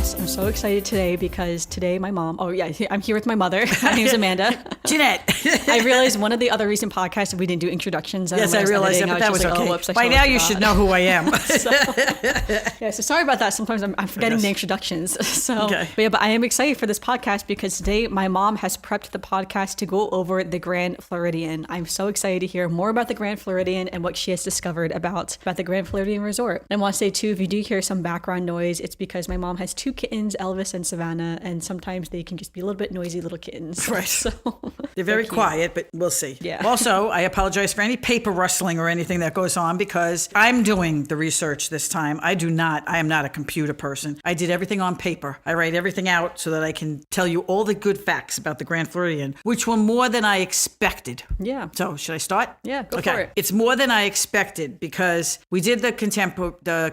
Yes, I'm so excited today because today my mom, I'm here with my mother. My name's Amanda. Janette. I realized one of the other recent podcasts we didn't do introductions. Yes, I realized that, but that was okay. Whoops, by now you should know who I am. so sorry about that. Sometimes I'm forgetting the introductions. But I am excited for this podcast because today my mom has prepped the podcast to go over the Grand Floridian. I'm so excited to hear more about the Grand Floridian and what she has discovered about the Grand Floridian Resort. And I want to say too, if you do hear some background noise, it's because my mom has two kittens, Elvis and Savannah, and sometimes they can just be a little bit noisy little kittens. Right. So they're very quiet, but we'll see. Yeah. Also, I apologize for any paper rustling or anything that goes on because I'm doing the research this time. I am not a computer person. I did everything on paper. I write everything out so that I can tell you all the good facts about the Grand Floridian, which were more than I expected. Yeah. So should I start? Yeah, go for it. It's more than I expected because we did the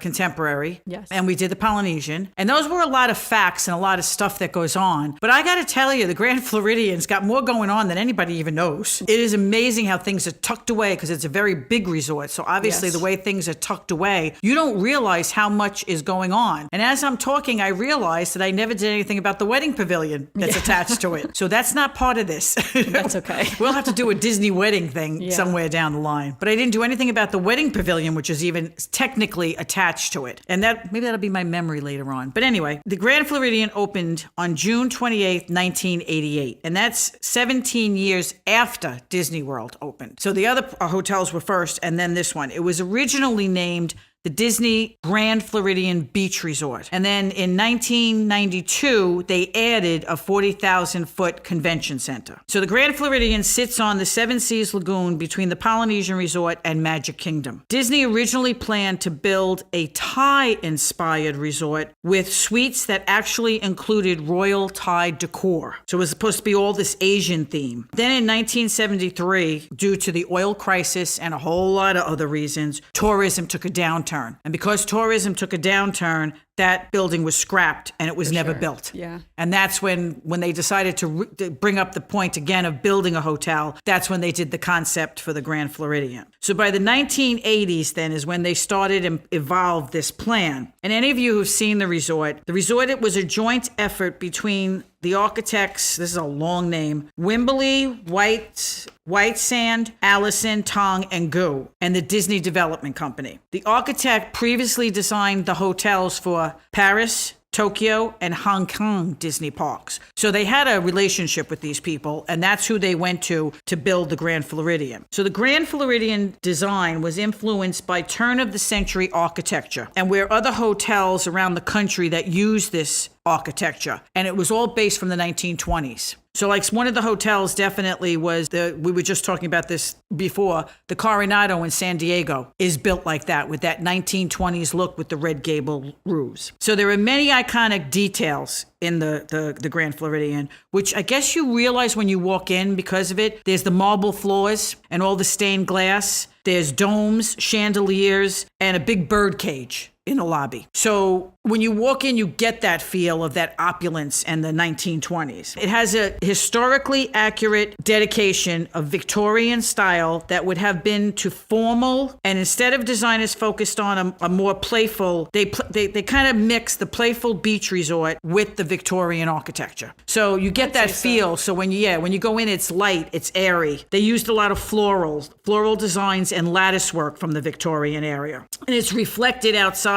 contemporary, yes, and we did the Polynesian, and those were a lot of facts and a lot of stuff that goes on. But I got to tell you, the Grand Floridian's got more going on than anybody even knows. It is amazing how things are tucked away because it's a very big resort. So obviously the way things are tucked away, you don't realize how much is going on. And as I'm talking, I realized that I never did anything about the wedding pavilion that's attached to it. So that's not part of this. That's okay. We'll have to do a Disney wedding thing somewhere down the line. But I didn't do anything about the wedding pavilion, which is even technically attached to it. And maybe that'll be my memory later on. But anyway, the Grand Floridian opened on June 28th, 1988. And that's 17 years after Disney World opened. So the other hotels were first and then this one. It was originally named the Disney Grand Floridian Beach Resort. And then in 1992, they added a 40,000-foot convention center. So the Grand Floridian sits on the Seven Seas Lagoon between the Polynesian Resort and Magic Kingdom. Disney originally planned to build a Thai-inspired resort with suites that actually included royal Thai decor. So it was supposed to be all this Asian theme. Then in 1973, due to the oil crisis and a whole lot of other reasons, tourism took a downturn. And because tourism took a downturn, that building was scrapped and it was never built. Yeah. And that's when they decided to bring up the point again of building a hotel. That's when they did the concept for the Grand Floridian. So by the 1980s then is when they started and evolved this plan. And any of you who've seen the resort, it was a joint effort between the architects, this is a long name, Wimberley, White Sand, Allison, Tong, and Gu, and the Disney Development Company. The architect previously designed the hotels for Paris, Tokyo, and Hong Kong Disney parks. So they had a relationship with these people, and that's who they went to build the Grand Floridian. So the Grand Floridian design was influenced by turn-of-the-century architecture, and where other hotels around the country that use this architecture, and it was all based from the 1920s. So like one of the hotels definitely was we were just talking about this before, the Coronado in San Diego is built like that with that 1920s look with the red gable roofs. So there are many iconic details in the Grand Floridian, which I guess you realize when you walk in because of it. There's the marble floors and all the stained glass. There's domes, chandeliers, and a big bird cage in the lobby. So when you walk in, you get that feel of that opulence and the 1920s. It has a historically accurate dedication of Victorian style that would have been to formal, and instead of designers focused on a more playful, they kind of mix the playful beach resort with the Victorian architecture. So you get that feel. So when you go in, it's light, it's airy. They used a lot of floral designs and lattice work from the Victorian area. And it's reflected outside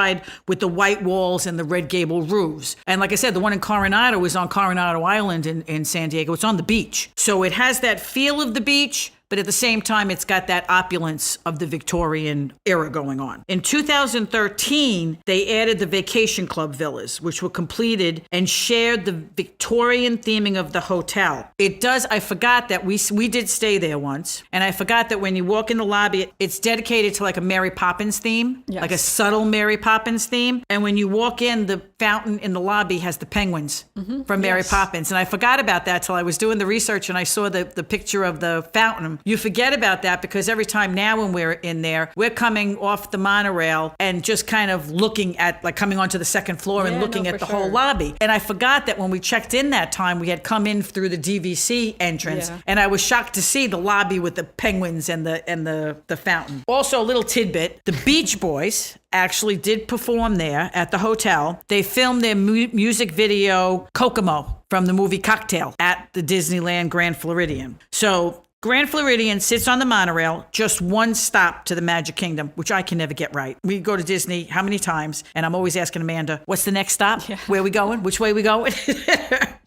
with the white walls and the red gable roofs. And like I said, the one in Coronado is on Coronado Island in San Diego. It's on the beach. So it has that feel of the beach, but at the same time, it's got that opulence of the Victorian era going on. In 2013, they added the Vacation Club villas, which were completed and shared the Victorian theming of the hotel. I forgot that we did stay there once, and I forgot that when you walk in the lobby, it's dedicated to like a Mary Poppins theme, like a subtle Mary Poppins theme. And when you walk in, the fountain in the lobby has the penguins from Mary Poppins. And I forgot about that till I was doing the research and I saw the picture of the fountain. Coliseum, you forget about that because every time now when we're in there, we're coming off the monorail and just kind of looking at, like coming onto the second floor and looking at the whole lobby. And I forgot that when we checked in that time, we had come in through the DVC entrance, and I was shocked to see the lobby with the penguins and the fountain. Also, a little tidbit, the Beach Boys actually did perform there at the hotel. They filmed their music video Kokomo from the movie Cocktail at the Disneyland Grand Floridian. So Grand Floridian sits on the monorail, just one stop to the Magic Kingdom, which I can never get right. We go to Disney how many times, and I'm always asking Amanda, what's the next stop? Yeah. Where are we going? Which way are we going?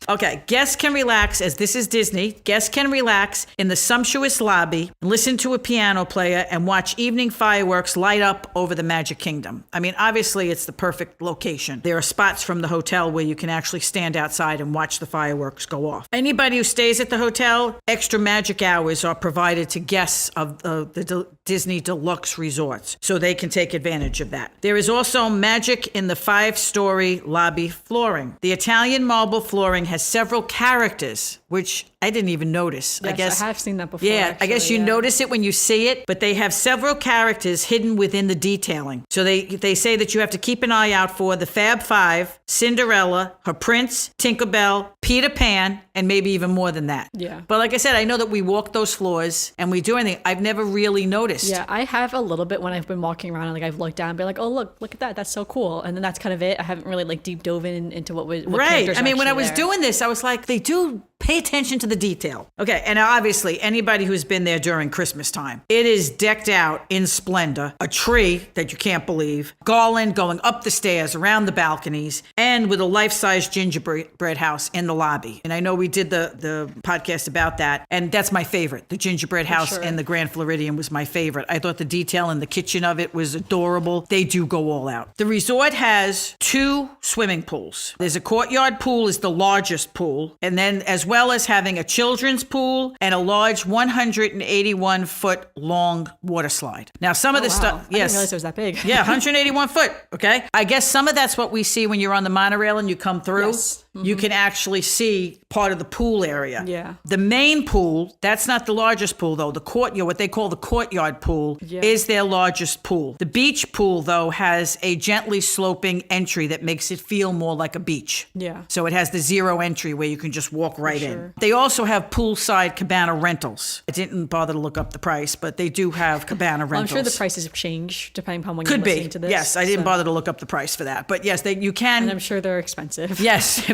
Okay, guests can relax, as this is Disney, guests can relax in the sumptuous lobby, listen to a piano player, and watch evening fireworks light up over the Magic Kingdom. I mean, obviously, it's the perfect location. There are spots from the hotel where you can actually stand outside and watch the fireworks go off. Anybody who stays at the hotel, extra magic hours are provided to guests of the Disney Deluxe resorts, so they can take advantage of that. There is also magic in the 5-story lobby flooring. The Italian marble flooring has several characters, which I didn't even notice. Yes, I have seen that before. Yeah, actually, I guess you notice it when you see it, but they have several characters hidden within the detailing. So they say that you have to keep an eye out for the Fab Five, Cinderella, her prince, Tinkerbell, Peter Pan, and maybe even more than that. Yeah. But like I said, I know that we walk those floors and we do anything. I've never really noticed. Yeah, I have a little bit when I've been walking around and like I've looked down and be like, oh, look at that. That's so cool. And then that's kind of it. I haven't really like deep dove into what right. I mean, when I was doing this, I was like, they do pay attention to the detail. Okay, and obviously, anybody who's been there during Christmas time, it is decked out in splendor, a tree that you can't believe, garland going up the stairs, around the balconies, and with a life-size gingerbread house in the lobby. And I know we did the podcast about that, and that's my favorite. The gingerbread house in the Grand Floridian was my favorite. I thought the detail in the kitchen of it was adorable. They do go all out. The resort has 2 swimming pools. There's a courtyard pool is the largest pool, and then as well as having a children's pool and a large 181-foot long water slide. Now, some of the stuff, I didn't realize it was that big. Yeah, 181 foot. Okay. I guess some of that's what we see when you're on the monorail and you come through. Yes. Mm-hmm. You can actually see part of the pool area. Yeah. The main pool, that's not the largest pool though. The courtyard, what they call the courtyard pool, is their largest pool. The beach pool though has a gently sloping entry that makes it feel more like a beach. Yeah. So it has the 0 entry where you can just walk right in. They also have poolside cabana rentals. I didn't bother to look up the price, but they do have cabana rentals. I'm sure the prices have changed depending upon when you're listening to this. Yes, I didn't bother to look up the price for that. But yes, you can. And I'm sure they're expensive. Yes,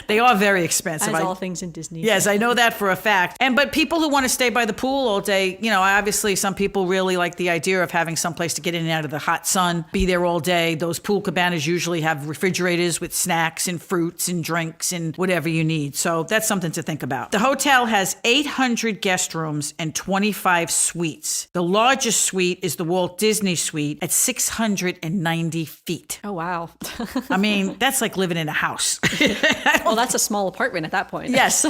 they are very expensive. As all things in Disney. Yes, I know that for a fact. But people who want to stay by the pool all day, obviously some people really like the idea of having someplace to get in and out of the hot sun, be there all day. Those pool cabanas usually have refrigerators with snacks and fruits and drinks and whatever you need. So that's something to think about. The hotel has 800 guest rooms and 25 suites. The largest suite is the Walt Disney Suite at 690 feet. Oh, wow. I mean, that's like living in a house. Well, that's a small apartment at that point. Yes.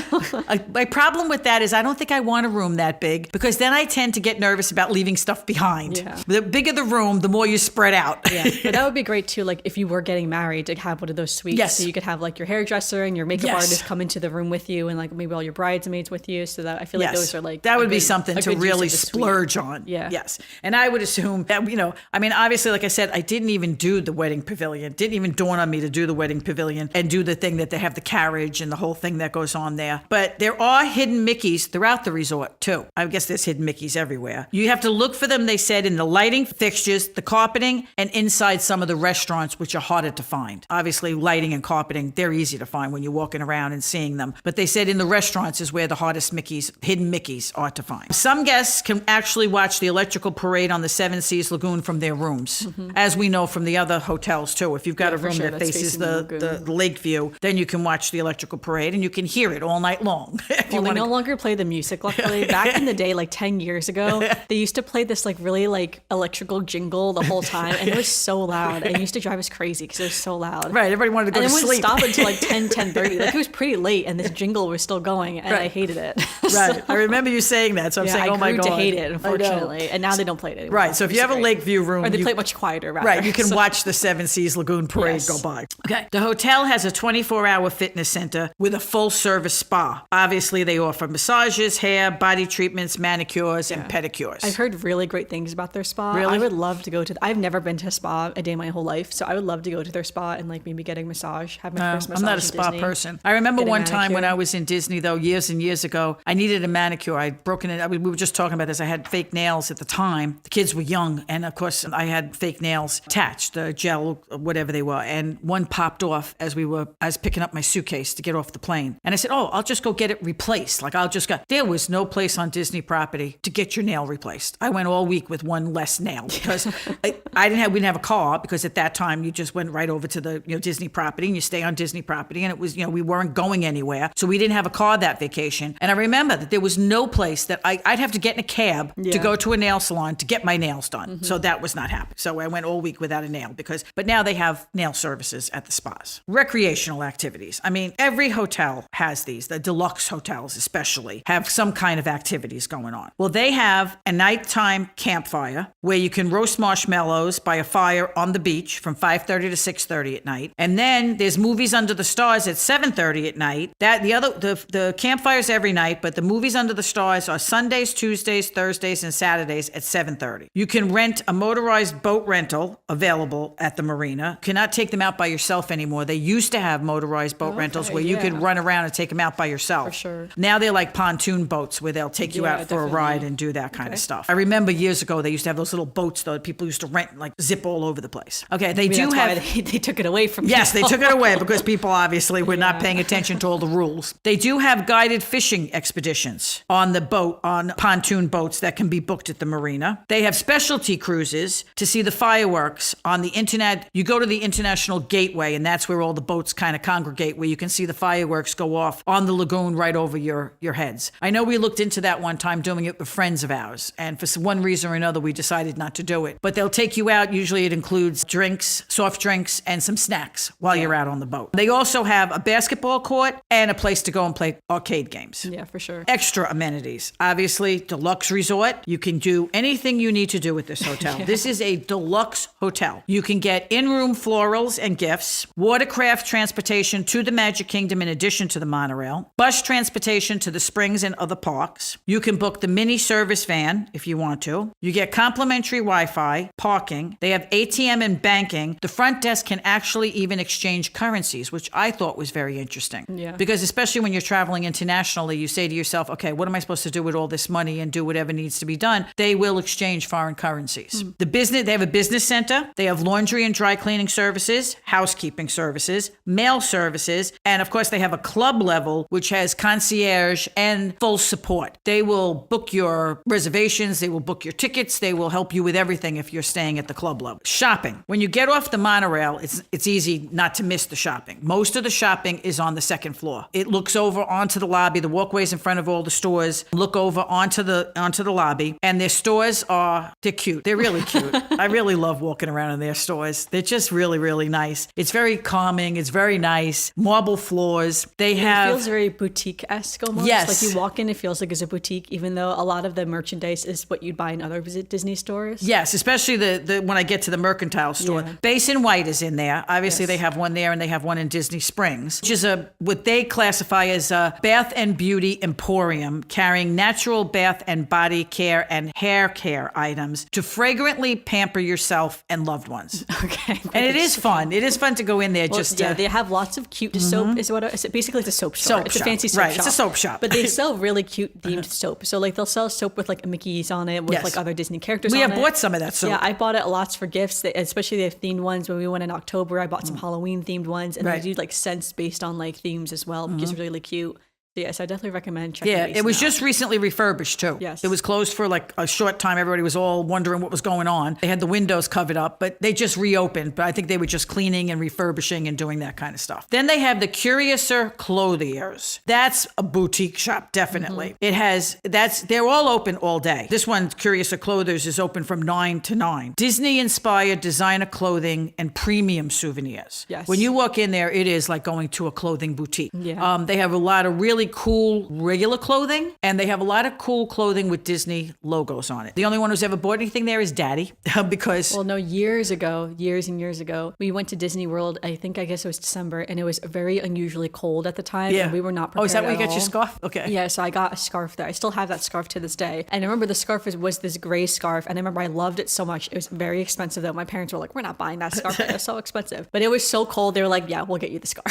My problem with that is I don't think I want a room that big because then I tend to get nervous about leaving stuff behind. Yeah. The bigger the room, the more you spread out. Yeah. But that would be great too, like if you were getting married, to have one of those suites. Yes. So you could have like your hairdresser and your makeup artist come into the room with you and like maybe all your bridesmaids with you. So that I feel like those are like... That would be something to really splurge on. Yeah. Yes. And I would assume that, obviously, like I said, I didn't even do the wedding pavilion. Didn't even dawn on me to do the wedding pavilion and do the thing that they have the carriage and the whole thing that goes on there. But there are hidden Mickeys throughout the resort too. I guess there's hidden Mickeys everywhere. You have to look for them, they said, in the lighting fixtures, the carpeting, and inside some of the restaurants, which are harder to find. Obviously, lighting and carpeting, they're easy to find when you're walking around and seeing them. But they said in the restaurants is where the hardest hidden Mickeys are to find. Some guests can actually watch the electrical parade on the Seven Seas Lagoon from their rooms, as we know from the other hotels too. If you've got a room that faces the lake view, then you can watch the electrical parade and you can hear it all night long. Well, they no longer play the music, luckily. Back in the day, like 10 years ago, they used to play this like really like electrical jingle the whole time, and it was so loud. And it used to drive us crazy because it was so loud. Right, everybody wanted to go to sleep. And it wouldn't stop until like 10:30. Like it was pretty late, and this jingle was still going, and I hated it. Right, I remember you saying that, so I'm saying, oh my God. I grew to hate it, unfortunately, and now they don't play it anymore. Right, so if you have a Lakeview room... Or they play it much quieter, rather. Right, you can watch the Seven Seas Lagoon parade go by. Okay, the hotel has a 24-hour power fitness center with a full service spa. Obviously, they offer massages, hair, body treatments, manicures, and pedicures. I've heard really great things about their spa. Really? I would love to go to. I've never been to a spa a day in my whole life, so I would love to go to their spa and like maybe get a massage, have my first massage. I'm not a in spa Disney, person. I remember one time when manicure. I was in Disney, though, years and years ago, I needed a manicure. I'd broken it. We were just talking about this. I had fake nails at the time. The kids were young, and of course, I had fake nails attached, gel, whatever they were, and one popped off as I was picking up my suitcase to get off the plane. And I said, "Oh, I'll just go get it replaced. Like I'll just go." There was no place on Disney property to get your nail replaced. I went all week with one less nail because we didn't have a car, because at that time you just went right over to the Disney property and you stay on Disney property, and it was we weren't going anywhere, so we didn't have a car that vacation. And I remember that there was no place that I'd have to get in a cab to go to a nail salon to get my nails done. So that was not happening. So I went all week without a nail but now they have nail services at the spas. Recreational activities. I mean, every hotel has these. The deluxe hotels especially have some kind of activities going on. Well, they have a nighttime campfire where you can roast marshmallows by a fire on the beach from 5:30 to 6:30 at night. And then there's movies under the stars at 7:30 at night. The campfires every night, but the movies under the stars are Sundays, Tuesdays, Thursdays, and Saturdays at 7:30. You can rent a motorized boat rental available at the marina. Cannot take them out by yourself anymore. They used to have motorized boat rentals where you could run around and take them out by yourself. For sure. Now they're like pontoon boats where they'll take you out for a ride and do that kind of stuff. I remember years ago they used to have those little boats though that people used to rent and like zip all over the place. Okay, they do have. They took it away from. Yes, they took it away because people obviously were not paying attention to all the rules. They do have guided fishing expeditions on the boat, on pontoon boats that can be booked at the marina. They have specialty cruises to see the fireworks on the internet. You go to the International Gateway, and that's where all the boats kind of congregate, where you can see the fireworks go off on the lagoon right over your heads. I know we looked into that one time doing it with friends of ours, and for one reason or another, we decided not to do it. But they'll take you out. Usually it includes drinks, soft drinks, and some snacks while you're out on the boat. They also have a basketball court and a place to go and play arcade games. Yeah, for sure. Extra amenities. Obviously, deluxe resort. You can do anything you need to do with this hotel. This is a deluxe hotel. You can get in-room florals and gifts, watercraft transportation to the Magic Kingdom in addition to the monorail, bus transportation to the Springs and other parks. You can book the mini service van if you want to. You get complimentary Wi-Fi, parking. They have ATM and banking. The front desk can actually even exchange currencies, which I thought was very interesting. Yeah. Because especially when you're traveling internationally, you say to yourself, okay, what am I supposed to do with all this money and do whatever needs to be done? They will exchange foreign currencies. They have a business center. They have laundry and dry cleaning services, housekeeping services, mail services, and of course they have a club level, which has concierge and full support. They will book your reservations. They will book your tickets. They will help you with everything if you're staying at the club level. Shopping. When you get off the monorail, it's easy not to miss the shopping. Most of the shopping is on the second floor. It looks over onto the lobby. The walkways in front of all the stores look over onto the lobby, and their stores they're cute. They're really cute. I really love walking around in their stores. They're just really, really nice. It's very calming. It's very nice. Marble floors. It feels very boutique-esque almost. Yes. Like you walk in, it feels like it's a boutique, even though a lot of the merchandise is what you'd buy in other Disney stores. Yes, especially the when I get to the mercantile store. Yeah. Basin White is in there. Obviously, they have one there, and they have one in Disney Springs, which is what they classify as a bath and beauty emporium, carrying natural bath and body care and hair care items to fragrantly pamper yourself and loved ones. Okay. And it is fun. It is fun to go in there. They have lots of cute soap. Basically, it's a soap store. It's a fancy soap shop. It's a soap shop. But they sell really cute themed soap. So like they'll sell soap with like Mickey's on it, with like other Disney characters on it. We have bought some of that soap. Yeah, I bought it lots for gifts, especially the themed ones. When we went in October, I bought some Halloween themed ones, and they do like scents based on like themes as well, which is really cute. Yes, I definitely recommend checking it out. Yeah, it was just recently refurbished too. Yes. It was closed for like a short time. Everybody was all wondering what was going on. They had the windows covered up, but they just reopened. But I think they were just cleaning and refurbishing and doing that kind of stuff. Then they have the Curiouser Clothiers. That's a boutique shop, definitely. They're all open all day. This one, Curiouser Clothiers, is open from 9 to 9. Disney-inspired designer clothing and premium souvenirs. Yes. When you walk in there, it is like going to a clothing boutique. Yeah. They have a lot of really cool regular clothing, and they have a lot of cool clothing with Disney logos on it. The only one who's ever bought anything there is Daddy, because... Well, no, years and years ago, we went to Disney World, I guess it was December, and it was very unusually cold at the time, and we were not prepared. Oh, is that where you at got your all. scarf? Okay. Yeah, so I got a scarf there. I still have that scarf to this day. And I remember the scarf was this gray scarf, and I remember I loved it so much. It was very expensive, though. My parents were like, we're not buying that scarf. It was so expensive. But it was so cold, they were like, yeah, we'll get you the scarf.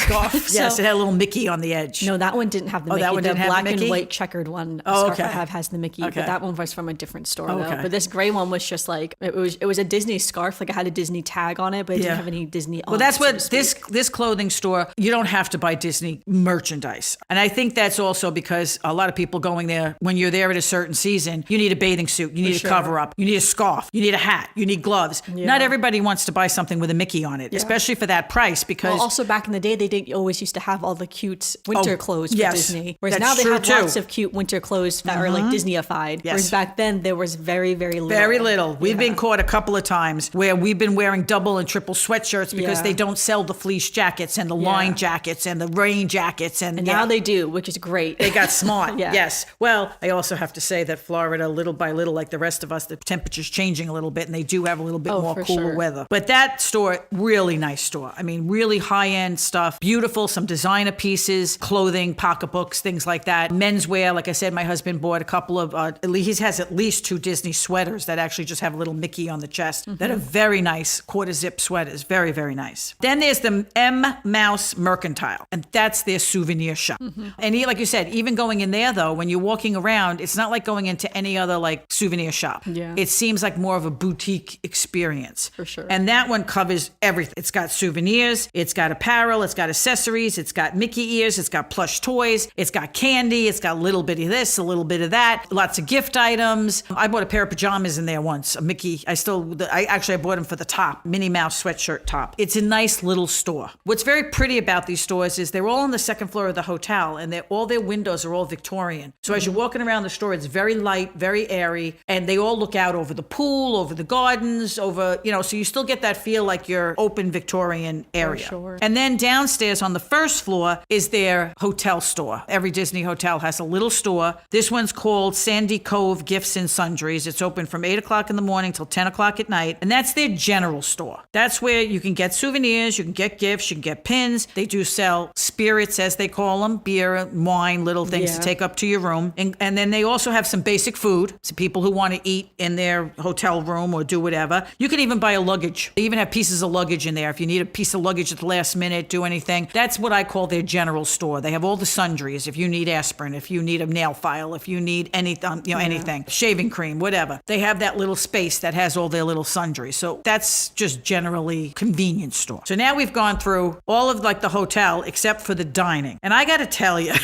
Yes, it had a little Mickey on the edge. No, that one didn't have the Mickey. That one didn't have the black Mickey? and white checkered one scarf okay. I have has the Mickey, but that one was from a different store, though. Okay. But this gray one was just like, it was a Disney scarf. Like, it had a Disney tag on it, but it didn't have any Disney on it. Well, that's what this clothing store, you don't have to buy Disney merchandise. And I think that's also because a lot of people going there, when you're there at a certain season, you need a bathing suit, you need a cover up, you need a scarf, you need a hat, you need gloves. Yeah. Not everybody wants to buy something with a Mickey on it, especially for that price, because... Well, also back in the day, they didn't always used to have all the cute winter clothes for Disney. Whereas now they have lots of cute winter clothes that are like Disney-ified. Yes. Whereas back then, there was very, very little. Very little. We've been caught a couple of times where we've been wearing double and triple sweatshirts because they don't sell the fleece jackets and the line jackets and the rain jackets. And now they do, which is great. They got smart. Yes. Well, I also have to say that Florida, little by little, like the rest of us, the temperature's changing a little bit, and they do have a little bit more cooler weather. But that store, really nice store. I mean, really high-end stuff, beautiful, some designer pieces, clothing, pocketbooks, things like that. Menswear, like I said, my husband bought a couple of, he has at least 2 Disney sweaters that actually just have a little Mickey on the chest that are very nice, quarter zip sweaters, very, very nice. Then there's the M Mouse Mercantile, and that's their souvenir shop. And like you said, even going in there though, when you're walking around, it's not like going into any other like souvenir shop. Yeah. It seems like more of a boutique experience. For sure. And that one covers everything. It's got souvenirs, it's got apparel, it's got accessories, it's got Mickey ears, it's got plush toys, it's got candy, it's got a little bit of this, a little bit of that, lots of gift items. I bought a pair of pajamas in there once, a Mickey. I bought them for the top, Minnie Mouse sweatshirt top. It's a nice little store. What's very pretty about these stores is they're all on the second floor of the hotel, and all their windows are all Victorian. So as you're walking around the store, it's very light, very airy, and they all look out over the pool, over the gardens, over, so you still get that feel like you're open Victorian area. Sure. And then downstairs on the first floor is their hotel store. Every Disney hotel has a little store. This one's called Sandy Cove Gifts and Sundries. It's open from 8 o'clock in the morning till 10 o'clock at night. And that's their general store. That's where you can get souvenirs, you can get gifts, you can get pins. They do sell spirits, as they call them, beer, wine, little things to take up to your room. And then they also have some basic food. So people who want to eat in their hotel room or do whatever. You can even buy a luggage. They even have pieces of luggage in there. If you need a piece of luggage at the last minute, do anything. That's what I call their general store. They have all the sundries. If you need aspirin, if you need a nail file, if you need anything, anything, shaving cream, whatever. They have that little space that has all their little sundries. So that's just generally convenience store. So now we've gone through all of like the hotel except for the dining. And I got to tell you,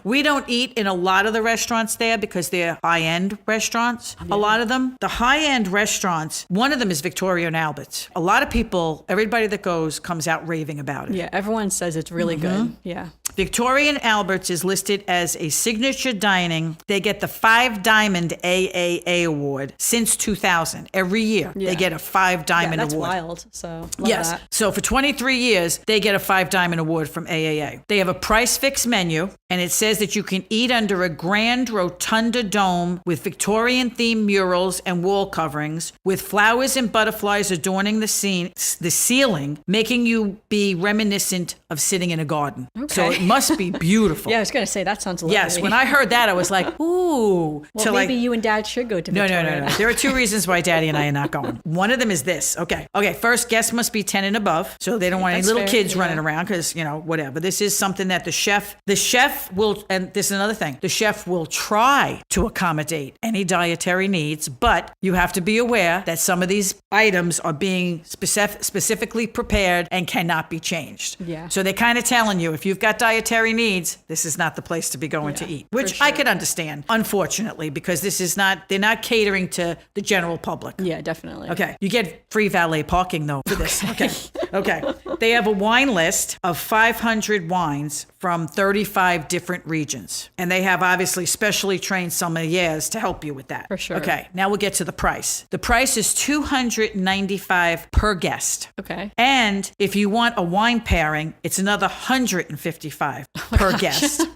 we don't eat in a lot of the restaurants there because they're high-end restaurants. Yeah. A lot of them. The high-end restaurants, one of them is Victoria and Albert's. A lot of people, everybody that goes comes out raving about it. Yeah, everyone says it's really good. Yeah. Victoria and Albert's is listed as a signature dining. They get the 5 Diamond AAA award since 2000. Every year they get a 5 Diamond that's award. That's wild. So love that. So for 23 years, they get a 5 Diamond award from AAA. They have a price fixed menu, and it says that you can eat under a grand rotunda dome with Victorian themed murals and wall coverings with flowers and butterflies adorning the ceiling, making you be reminiscent of sitting in a garden. Okay. So it must be beautiful. Yeah, I was going to say, that sounds lovely. Yes, when I heard that, I was like, ooh. Well, maybe you and Dad should go to Victoria. No. There are 2 reasons why Daddy and I are not going. One of them is this. Okay, first, guests must be 10 and above, so they don't want any little kids running around because, whatever. This is something that the chef will, and this is another thing, the chef will try to accommodate any dietary needs, but you have to be aware that some of these items are being specifically prepared and cannot be changed. Yeah. So they're kind of telling you, if you've got dietary needs, this is not the place to be going to eat, which I could understand, unfortunately, because they're not catering to the general public. Yeah, definitely. Okay. You get free valet parking, though, for this. Okay. They have a wine list of 500 wines from 35 different regions. And they have obviously specially trained sommeliers to help you with that. For sure. Okay. Now we'll get to the price. The price is $295 per guest. Okay. And if you want a wine pairing, it's another $155 per guest.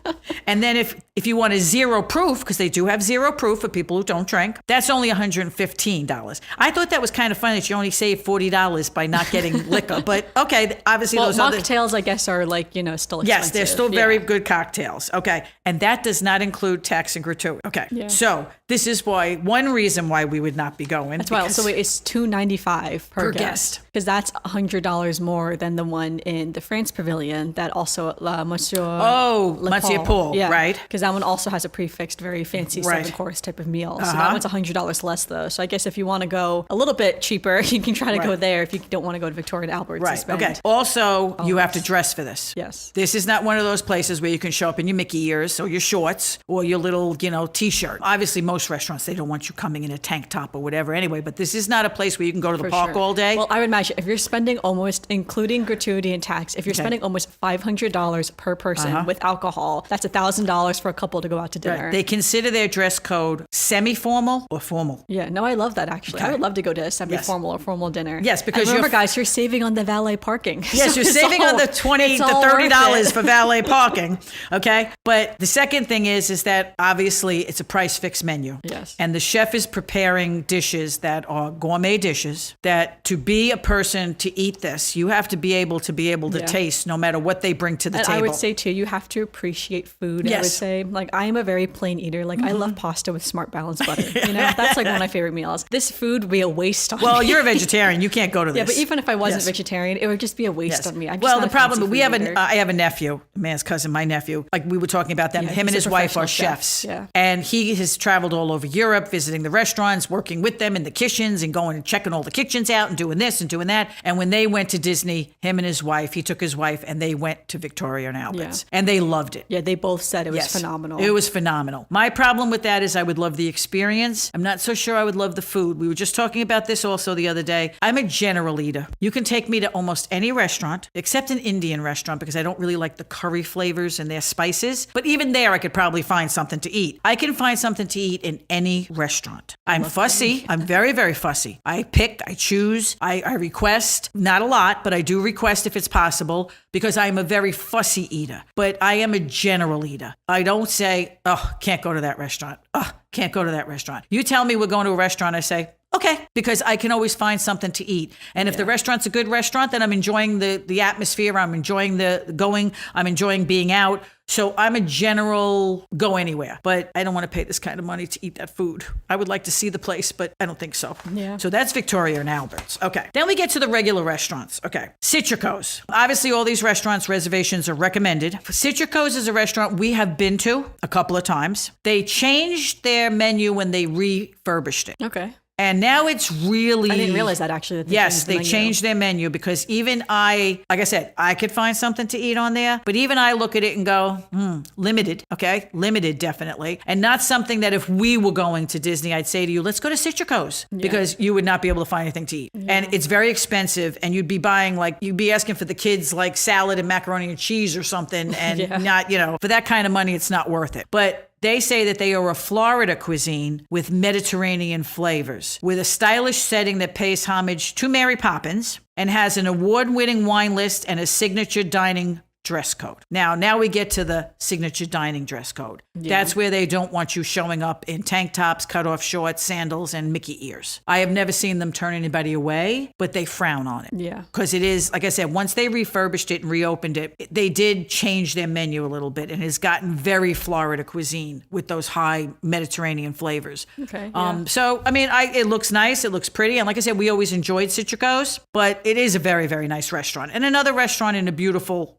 And then if you want a zero proof, because they do have zero proof for people who don't drink, that's only $115. I thought that was kind of funny that you only save $40 by not getting liquor. But okay, obviously those other mocktails, I guess, are like, still expensive. Yes, they're still very good cocktails. Okay. And that does not include tax and gratuity. Okay. Yeah. So this is one reason why we would not be going. That's why. So it's $295 per guest. Because that's $100 more than the one in the France Pavilion that also Monsieur Paul, yeah, right? Because that one also has a prefixed, very fancy 7-course type of meal. So that one's $100 less though. So I guess if you want to go a little bit cheaper, you can try to go there if you don't want to go to Victoria and Albert's. Right. Okay. Also, you have to dress for this. Yes. This is not one of those places where you can show up in your Mickey ears or your shorts or your little, T-shirt. Obviously, most restaurants, they don't want you coming in a tank top or whatever anyway, but this is not a place where you can go to the park all day. Well, I would imagine if you're spending almost, including gratuity and tax, if you're spending almost $500 per person with alcohol, that's $1,000 for a couple to go out to dinner. Right. They consider their dress code semi-formal or formal. Yeah, no, I love that actually. I would love to go to a semi-formal or formal dinner. Yes, because remember, guys, you're saving on the valet parking. Yes, so you're saving on the $20 to $30 for valet parking. Okay, but the second thing is that obviously it's a price fixed menu. Yes, and the chef is preparing dishes that are gourmet dishes. That to be a person to eat this, you have to be able to taste no matter what they bring to the table. I would say too, you have to appreciate food. Yes. I would say, like, I am a very plain eater. Like I love pasta with smart balanced butter. That's like one of my favorite meals. This food would be a waste on me. Well, you're a vegetarian. You can't go to this. Yeah, but even if I wasn't vegetarian, it would just be a waste on me. Well, the problem, I have a nephew, a man's cousin, my nephew. Like we were talking about them. Him and his wife are chefs. Yeah. And he has traveled all over Europe, visiting the restaurants, working with them in the kitchens and going and checking all the kitchens out and doing this and doing that. And when they went to Disney, him and his wife, he took his wife and they went to Victoria and Albert's. Yeah. And they loved it. Yeah, they both said it was phenomenal. It was phenomenal. My problem with that is I would love the experience. I'm not so sure I would love the food. We were just talking about this also the other day. I'm a general eater. You can take me to almost any restaurant, except an Indian restaurant, because I don't really like the curry flavors and their spices. But even there, I could probably find something to eat. I can find something to eat in any restaurant. I'm fussy. I'm very, very fussy. I pick, I choose, I request. Not a lot, but I do request if it's possible, because I'm a very fussy eater. But I am a general eater. I don't say, oh, can't go to that restaurant. Oh, can't go to that restaurant. You tell me we're going to a restaurant, I say, okay, because I can always find something to eat. And if the restaurant's a good restaurant, then I'm enjoying the atmosphere. I'm enjoying I'm enjoying being out. So I'm a general go anywhere, but I don't want to pay this kind of money to eat that food. I would like to see the place, but I don't think so. Yeah. So that's Victoria and Albert's. Okay. Then we get to the regular restaurants. Okay. Citrico's. Obviously, all these restaurants, reservations are recommended. Citrico's is a restaurant we have been to a couple of times. They changed their menu when they refurbished it. Okay. And now it's really... I didn't realize that actually. Yes, they changed their menu because even like I said, I could find something to eat on there, but even I look at it and go, limited, okay? Limited, definitely. And not something that if we were going to Disney, I'd say to you, let's go to Citrico's because you would not be able to find anything to eat. Yeah. And it's very expensive and you'd be buying you'd be asking for the kids like salad and macaroni and cheese or something and not, for that kind of money, it's not worth it. But they say that they are a Florida cuisine with Mediterranean flavors, with a stylish setting that pays homage to Mary Poppins and has an award-winning wine list and a signature dining dress code. Now we get to the signature dining dress code. Yeah. That's where they don't want you showing up in tank tops, cut-off shorts, sandals, and Mickey ears. I have never seen them turn anybody away, but they frown on it. Yeah. Because it is, like I said, once they refurbished it and reopened it, they did change their menu a little bit and has gotten very Florida cuisine with those high Mediterranean flavors. Okay. Yeah. So, I mean, it looks nice. It looks pretty. And like I said, we always enjoyed Citrico's, but it is a very, very nice restaurant. And another restaurant in a beautiful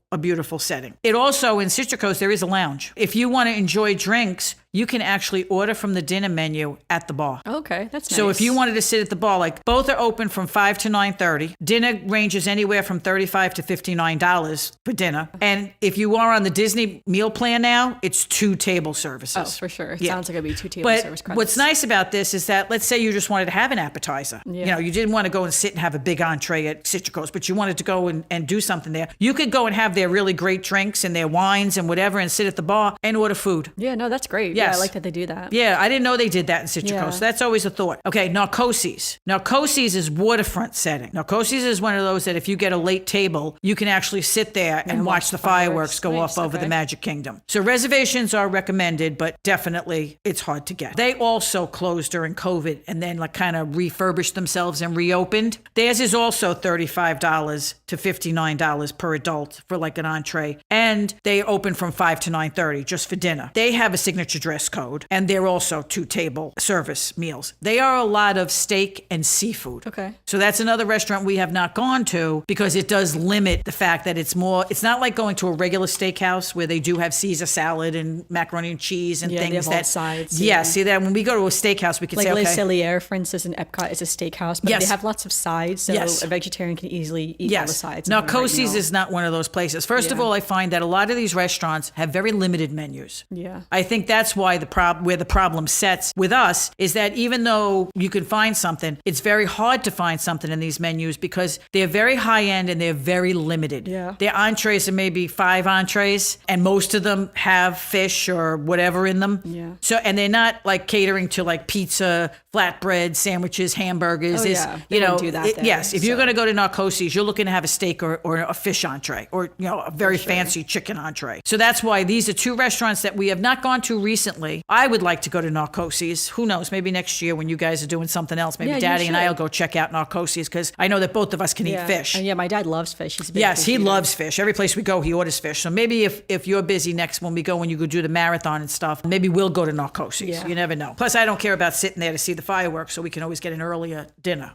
setting. It also, in Citrico's, there is a lounge. If you want to enjoy drinks, you can actually order from the dinner menu at the bar. Okay, that's nice. So if you wanted to sit at the bar, like both are open from 5 to 9:30. Dinner ranges anywhere from $35 to $59 for dinner. And if you are on the Disney meal plan now, it's 2 table services. Oh, for sure. It sounds like it'd be 2 table service credits. What's nice about this is that, let's say you just wanted to have an appetizer. Yeah. You didn't want to go and sit and have a big entree at Citrico's, but you wanted to go and do something there. You could go and have their really great drinks and their wines and whatever and sit at the bar and order food. Yeah, no, that's great. Yeah, I like that they do that. Yeah, I didn't know they did that in Citrico. Yeah. So that's always a thought. Okay, Narcosis. Narcosis is waterfront setting. Narcosis is one of those that if you get a late table, you can actually sit there and watch the fireworks go off over the Magic Kingdom. So reservations are recommended, but definitely it's hard to get. They also closed during COVID and then like kind of refurbished themselves and reopened. Theirs is also $35 to $59 per adult for like an entree. And they open from 5 to 9:30 just for dinner. They have a signature dress code and they're also 2-table service meals. They are a lot of steak and seafood. Okay. So that's another restaurant we have not gone to because it does limit the fact that it's not like going to a regular steakhouse where they do have Caesar salad and macaroni and cheese and things they have that all sides. Yeah, see that when we go to a steakhouse, we can like say, Le okay. Cellier, for instance, in Epcot is a steakhouse, but they have lots of sides, so a vegetarian can easily eat all the sides. Narcosis is not one of those places. First of all, I find that a lot of these restaurants have very limited menus. Yeah. I think that's why where the problem sets with us is that even though you can find something, it's very hard to find something in these menus because they're very high end and they're very limited. Yeah. Their entrees are maybe 5 entrees and most of them have fish or whatever in them. Yeah. So, and they're not like catering to like pizza, flatbread, sandwiches, hamburgers. They don't do that there, yes. If you're going to go to Narcosis, you're looking to have a steak or a fish entree or, a very fancy chicken entree. So that's why these are 2 restaurants that we have not gone to recently. I would like to go to Narcosis. Who knows? Maybe next year when you guys are doing something else, maybe Daddy and I will go check out Narcosis because I know that both of us can eat fish. And my dad loves fish. He's a big Yes, fish he eater. loves fish. Every place we go, he orders fish. So maybe if you're busy when you go do the marathon and stuff, maybe we'll go to Narcosis. Yeah. You never know. Plus, I don't care about sitting there to see the fireworks, so we can always get an earlier dinner,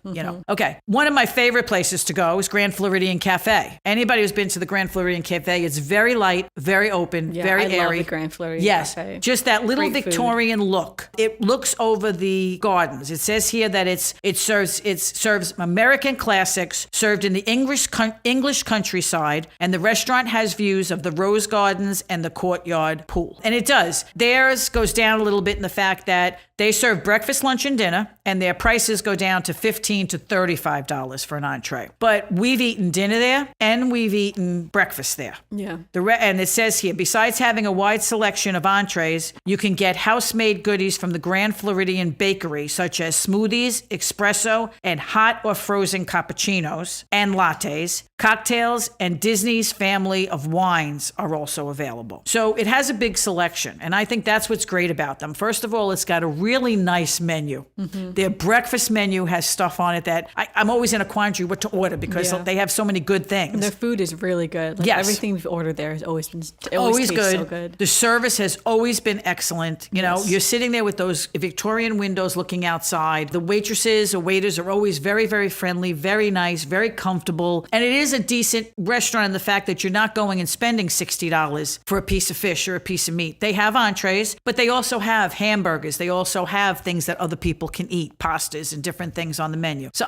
Okay. One of my favorite places to go is Grand Floridian Cafe. Anybody who's been to the Grand Floridian Cafe, it's very light, very open, very airy. I love the Grand Floridian Cafe. Just that little Great Victorian look. It looks over the gardens. It says here that it serves American classics served in the English countryside, and the restaurant has views of the rose gardens and the courtyard pool. And it does. Theirs goes down a little bit in the fact that they serve breakfast, lunch, and dinner, and their prices go down to $15 to $35 for an entree. But we've eaten dinner there, and we've eaten breakfast there. Yeah. And it says here, besides having a wide selection of entrees, you can get house-made goodies from the Grand Floridian Bakery, such as smoothies, espresso, and hot or frozen cappuccinos and lattes. Cocktails and Disney's family of wines are also available. So it has a big selection, and I think that's what's great about them. First of all, it's got a really nice menu. Mm-hmm. Their breakfast menu has stuff on it that I'm always in a quandary what to order because they have so many good things. And their food is really good. Like everything we've ordered there has always been always good. So good. The service has always been excellent. You're sitting there with those Victorian windows looking outside. The waitresses or waiters are always very, very friendly, very nice, very comfortable. And it is a decent restaurant in the fact that you're not going and spending $60 for a piece of fish or a piece of meat. They have entrees, but they also have hamburgers. They also have things that other people can eat, pastas and different things on the menu. So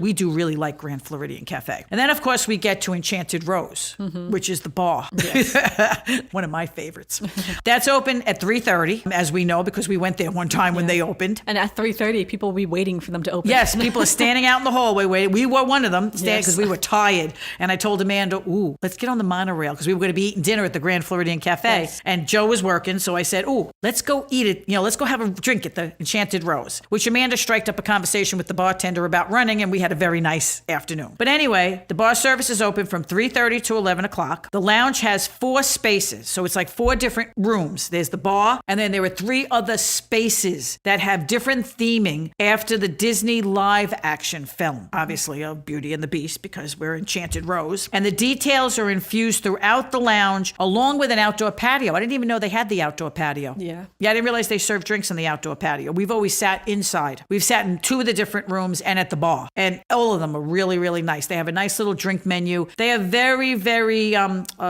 we do really like Grand Floridian Cafe. And then, of course, we get to Enchanted Rose, which is the bar. Yes. One of my favorites. That's open at 3:30, as we know, because we went there one time when they opened. And at 3:30, people will be waiting for them to open. Yes, people are standing out in the hallway waiting. We were one of them, because we were tired. And I told Amanda, let's get on the monorail, because we were going to be eating dinner at the Grand Floridian Cafe. Yes. And Joe was working, so I said, let's go eat it. Let's go have a drink at the Enchanted Rose, which Amanda striked up a conversation with the bartender about running, and we had a very nice afternoon. But anyway, the bar service is open from 3:30 to 11 o'clock. The lounge has 4 spaces, so it's like 4 different rooms. There's the bar, and then there are 3 other spaces that have different theming after the Disney live action film, obviously of Beauty and the Beast, because we're Enchanted Rose. And the details are infused throughout the lounge, along with an outdoor patio. I didn't even know they had the outdoor patio. Yeah, I didn't realize they served drinks in the outdoor patio. We've always sat inside. We've sat in 2 of the different rooms and at the bar, and all of them are really, really nice. They have a nice little drink menu. They have very, very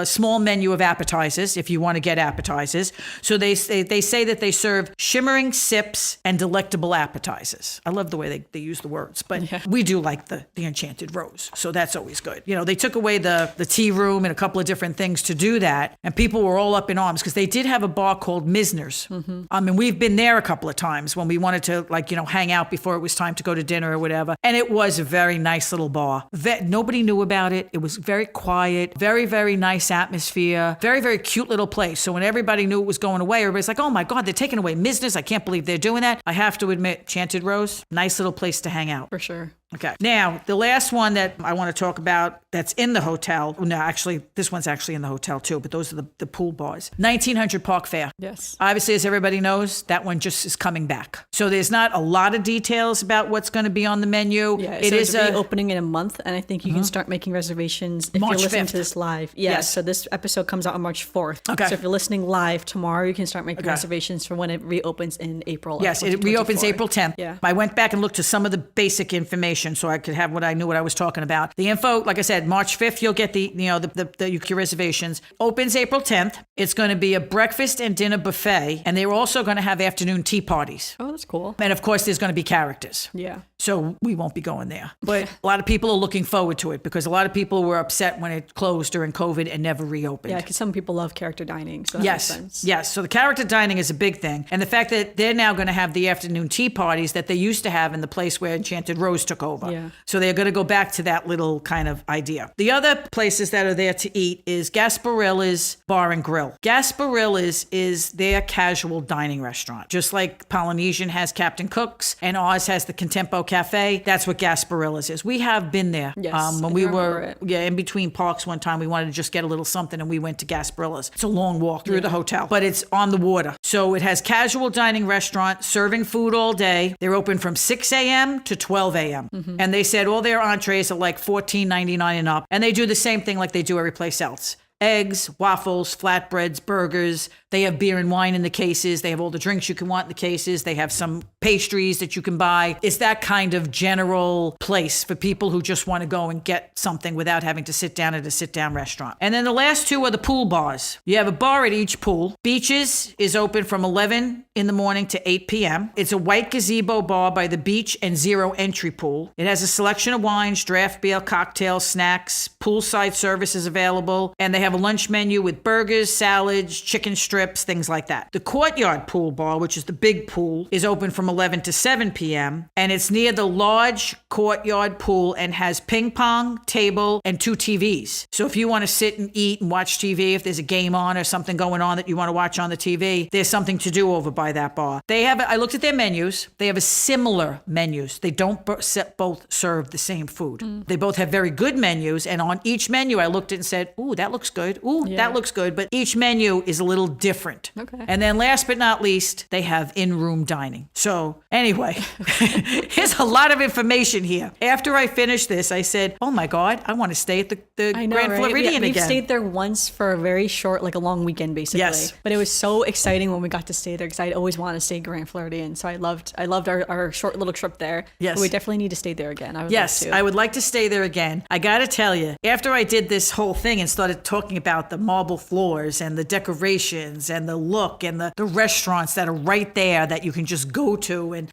small menu of appetizers if you want to get appetizers. So they say that they serve shimmering sips and delectable appetizers. I love the way they use the words, but we do like the Enchanted Rose, so that's always good. They took away the tea room and a couple of different things to do that. And people were all up in arms because they did have a bar called Misner's. I mean, we've been there a couple of times when we wanted to hang out before it was time to go to dinner or whatever. And it was a very nice little bar. Nobody knew about it. It was very quiet, very, very nice atmosphere, very, very cute little place. So when everybody knew it was going away, everybody's like, oh my God, they're taking away Misner's. I can't believe they're doing that. I have to admit, Chanted Rose, nice little place to hang out. For sure. Okay. Now, the last one that I want to talk about that's in the hotel. No, actually, this one's actually in the hotel too, but those are the pool bars. 1900 Park Fair. Yes. Obviously, as everybody knows, that one just is coming back. So there's not a lot of details about what's going to be on the menu. Yeah, it is reopening in a month, and I think you can start making reservations if March you're listening 5th. to this live. Yes. So this episode comes out on March 4th. Okay. So if you're listening live tomorrow, you can start making reservations for when it reopens in April. Yes, it reopens April 10th. Yeah. I went back and looked to some of the basic information so I could have what I knew what I was talking about. The info, like I said, March 5th, you'll get the reservations. Opens April 10th. It's going to be a breakfast and dinner buffet, and they're also going to have afternoon tea parties. Oh, that's cool. And of course, there's going to be characters. Yeah. So we won't be going there. But a lot of people are looking forward to it because a lot of people were upset when it closed during COVID and never reopened. Yeah, because some people love character dining. So that makes sense. Yes. So the character dining is a big thing. And the fact that they're now going to have the afternoon tea parties that they used to have in the place where Enchanted Rose took over. Yeah. So they're going to go back to that little kind of idea. The other places that are there to eat is Gasparilla's Bar and Grill. Gasparilla's is their casual dining restaurant. Just like Polynesian has Captain Cook's and Oz has the Contempo Cafe, that's what Gasparilla's is. We have been there. Yes, when we were in between parks one time, we wanted to just get a little something and we went to Gasparilla's. It's a long walk through the hotel, but it's on the water. So it has casual dining restaurant, serving food all day. They're open from 6 a.m. to 12 a.m. And they said all their entrees are like $14.99 and up. And they do the same thing like they do every place else. Eggs, waffles, flatbreads, burgers. They have beer and wine in the cases. They have all the drinks you can want in the cases. They have some pastries that you can buy. It's that kind of general place for people who just want to go and get something without having to sit down at a sit-down restaurant. And then the last two are the pool bars. You have a bar at each pool. Beaches is open from 11 in the morning to 8 p.m. It's a white gazebo bar by the beach and zero entry pool. It has a selection of wines, draft beer, cocktails, snacks, poolside services available, and they have a lunch menu with burgers, salads, chicken strips, things like that. The Courtyard Pool Bar, which is the big pool, is open from 11 to 7 p.m. and it's near the large courtyard pool and has ping pong, table, and 2 TVs. So if you want to sit and eat and watch TV, if there's a game on or something going on that you want to watch on the TV, there's something to do over by that bar. I looked at their menus. They have a similar menus. They don't both serve the same food. They both have very good menus, and on each menu I looked at and said, ooh, that looks good. Ooh, that looks good. But each menu is a little different. Okay. And then last but not least, they have in-room dining. So anyway, here's a lot of information here. After I finished this, I said, oh my God, I want to stay at the Grand Floridian again. We've stayed there once for a very short, like a long weekend basically. Yes. But it was so exciting when we got to stay there because I always wanted to stay Grand Floridian. So I loved our short little trip there. Yes. But we definitely need to stay there again. I would Yes, love to. I would like to stay there again. I got to tell you, after I did this whole thing and started talking about the marble floors and the decorations and the look and the restaurants that are right there that you can just go to and,